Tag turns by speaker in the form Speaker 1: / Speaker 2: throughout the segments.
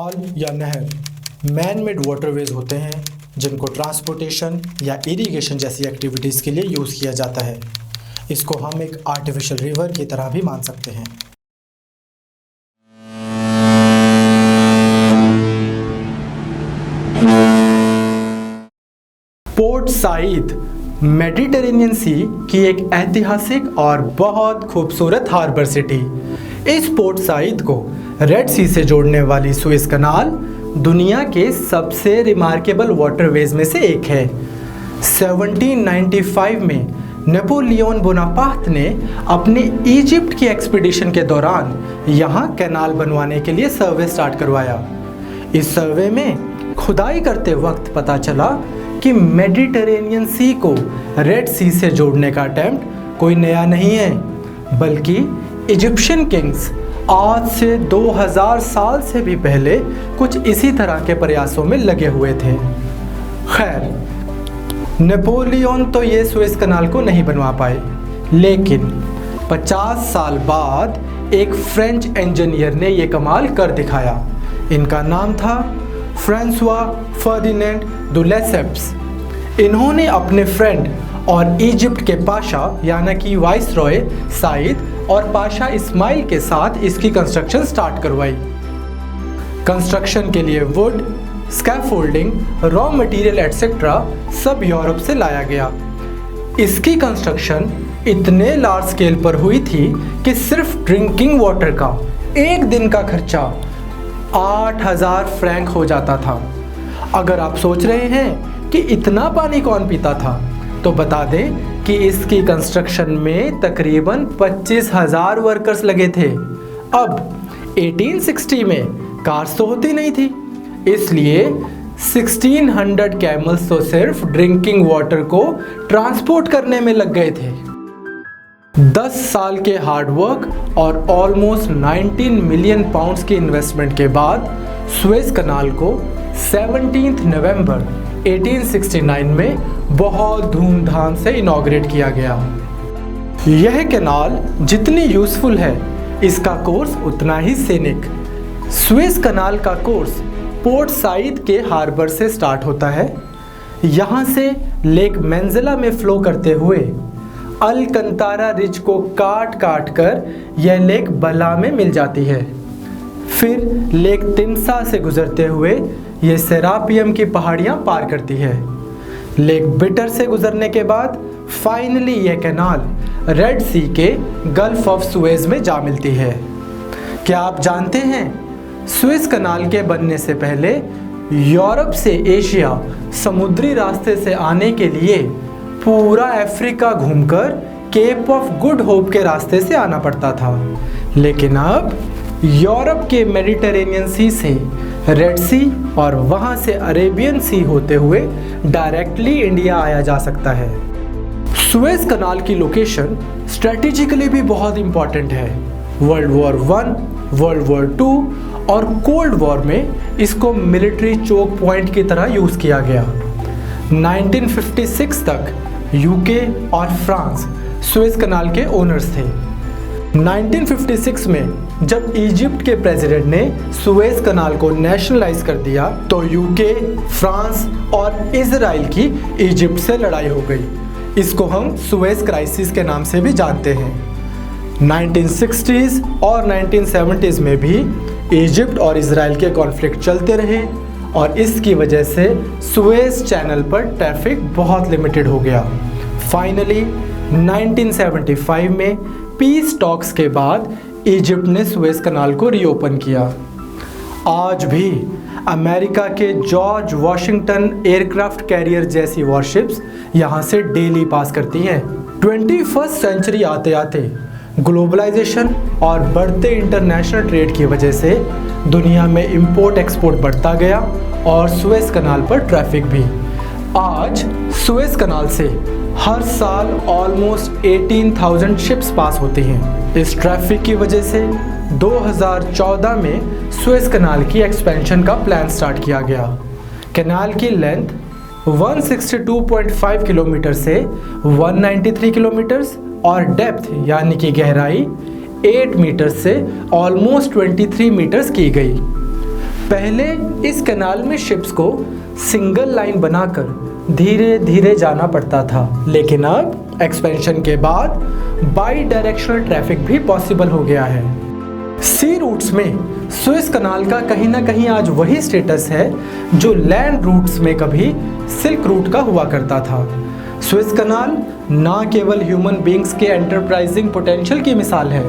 Speaker 1: Canal या नहर man made waterways होते हैं जिनको ट्रांसपोर्टेशन या इरिगेशन जैसी एक्टिविटीज़ के लिए यूज़ किया जाता है। इसको हम एक आर्टिफिशियल रिवर की तरह भी मान सकते हैं। पोर्ट साइद मेडिटेरेनियन सी की एक ऐतिहासिक और बहुत खूबसूरत हार्बर सिटी। इस पोर्ट साइद को रेड सी से जोड़ने वाली सुएज कनाल दुनिया के सबसे रिमार्केबल वाटरवेज में से एक है। 1795 में नेपोलियन बोनापार्ट ने अपने इजिप्ट की एक्सपीडिशन के दौरान यहाँ कैनाल बनवाने के लिए सर्वे स्टार्ट करवाया। इस सर्वे में खुदाई करते वक्त पता चला कि मेडिटेरेनियन सी को रेड सी से जोड़ने का अटेम्प्ट कोई नया नहीं है, बल्कि इजिप्शियन किंग्स आज से 2000 साल से भी पहले कुछ इसी तरह के प्रयासों में लगे हुए थे। खैर, नेपोलियन तो ये सुएज कनाल को नहीं बनवा पाए, लेकिन 50 साल बाद एक फ्रेंच इंजीनियर ने ये कमाल कर दिखाया। इनका नाम था फ्रांसवा फर्डिनेंड दु लेसेप्स। इन्होंने अपने फ्रेंड और इजिप्ट के पाशा यानी कि वाइसरॉय साइद और पाशा इस्माइल के साथ इसकी कंस्ट्रक्शन स्टार्ट करवाई। कंस्ट्रक्शन के लिए would, scaffolding, raw material etcetera सब यूरोप से लाया गया। इसकी कंस्ट्रक्शन इतने लार्ज स्केल पर हुई थी कि सिर्फ ड्रिंकिंग वाटर का एक दिन का खर्चा 8000 फ्रैंक हो जाता था। अगर आप सोच रहे हैं कि इतना पानी कौन पीता था, तो बता दें कि इसकी कंस्ट्रक्शन में तकरीबन 25,000 वर्कर्स लगे थे। अब 1860 में कार्स तो होती नहीं थी, इसलिए 1600 कैमल्स तो सिर्फ ड्रिंकिंग वाटर को ट्रांसपोर्ट करने में लग गए थे। 10 साल के हार्डवर्क और ऑलमोस्ट 19 मिलियन पाउंड्स की इन्वेस्टमेंट के बाद सुएज कनाल को 17 नवंबर 1869 में बहुत धूमधाम से इनॉग्रेट किया गया। यह कैनाल जितनी यूजफुल है, इसका कोर्स उतना ही सीनिक। सुएज कनाल का कोर्स पोर्ट साइद के हार्बर से स्टार्ट होता है। यहाँ से लेक मेंजेला में फ्लो करते हुए अलकंतारा रिज को काट काट कर यह लेक बला में मिल जाती है। फिर लेक तिम्सा से गुजरते हुए ये सेरापियम की पहाड़ियाँ पार करती है। लेक बिटर से गुजरने के बाद फाइनली यह कैनाल रेड सी के गल्फ ऑफ सुएज में जा मिलती है। क्या आप जानते हैं, सुएज कनाल के बनने से पहले यूरोप से एशिया समुद्री रास्ते से आने के लिए पूरा अफ्रीका घूमकर केप ऑफ गुड होप के रास्ते से आना पड़ता था, लेकिन अब यूरोप के मेडिटेरेनियन सी से रेड सी और वहां से अरेबियन सी होते हुए डायरेक्टली इंडिया आया जा सकता है। सुएज कनाल की लोकेशन स्ट्रेटेजिकली भी बहुत इंपॉर्टेंट है। वर्ल्ड वॉर 1, वर्ल्ड वॉर 2 और कोल्ड वॉर में इसको मिलिट्री चोक पॉइंट की तरह यूज किया गया। 1956 तक यूके और फ्रांस सुएज कनाल के ओनर्स थे। 1956 में जब इजिप्ट के प्रेसिडेंट ने सुएज कनाल को नेशनलाइज कर दिया, तो यूके, फ्रांस और इजराइल की इजिप्ट से लड़ाई हो गई। इसको हम सुएज क्राइसिस के नाम से भी जानते हैं। 1960s और 1970s में भी इजिप्ट और इजराइल के कॉन्फ्लिक्ट चलते रहे और इसकी वजह से सुएज चैनल पर ट्रैफिक बहुत लिमिटेड हो गया। फाइनली 1975 में पीस टॉक्स के बाद इजिप्ट ने सुएज कनाल को रीओपन किया। आज भी अमेरिका के जॉर्ज वॉशिंगटन एयरक्राफ्ट कैरियर जैसी वॉरशिप्स यहाँ से डेली पास करती हैं। 21st सेंचुरी आते आते ग्लोबलाइजेशन और बढ़ते इंटरनेशनल ट्रेड की वजह से दुनिया में इंपोर्ट एक्सपोर्ट बढ़ता गया और सुएज कनाल पर ट्रैफिक भी। आज सुएज कनाल से हर साल ऑलमोस्ट 18,000 शिप्स पास होती हैं। इस ट्रैफिक की वजह से 2014 में सुएज कनाल की एक्सपेंशन का प्लान स्टार्ट किया गया। कैनाल की लेंथ 162.5 किलोमीटर से 193 किलोमीटर और डेप्थ यानी कि गहराई 8 मीटर से ऑलमोस्ट 23 मीटर्स की गई। पहले इस कैनाल में शिप्स को सिंगल लाइन बनाकर धीरे धीरे जाना पड़ता था, लेकिन अब एक्सपेंशन के बाद बाई डायरेक्शनल ट्रैफिक भी पॉसिबल हो गया है। सी रूट्स में सुएज कनाल का कहीं ना कहीं आज वही स्टेटस है जो लैंड रूट्स में कभी सिल्क रूट का हुआ करता था। सुएज कनाल ना केवल ह्यूमन बींग्स के एंटरप्राइजिंग पोटेंशियल की मिसाल है,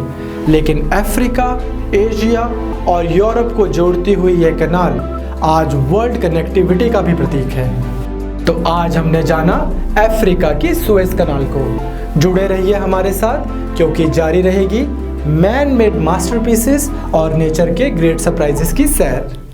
Speaker 1: लेकिन अफ्रीका, एशिया और यूरोप को जोड़ती हुई यह कनाल आज वर्ल्ड कनेक्टिविटी का भी प्रतीक है। तो आज हमने जाना अफ्रीका की सुएज कनाल को। जुड़े रहिए हमारे साथ, क्योंकि जारी रहेगी मैन मेड मास्टरपीसेस और नेचर के ग्रेट सरप्राइजेस की सैर।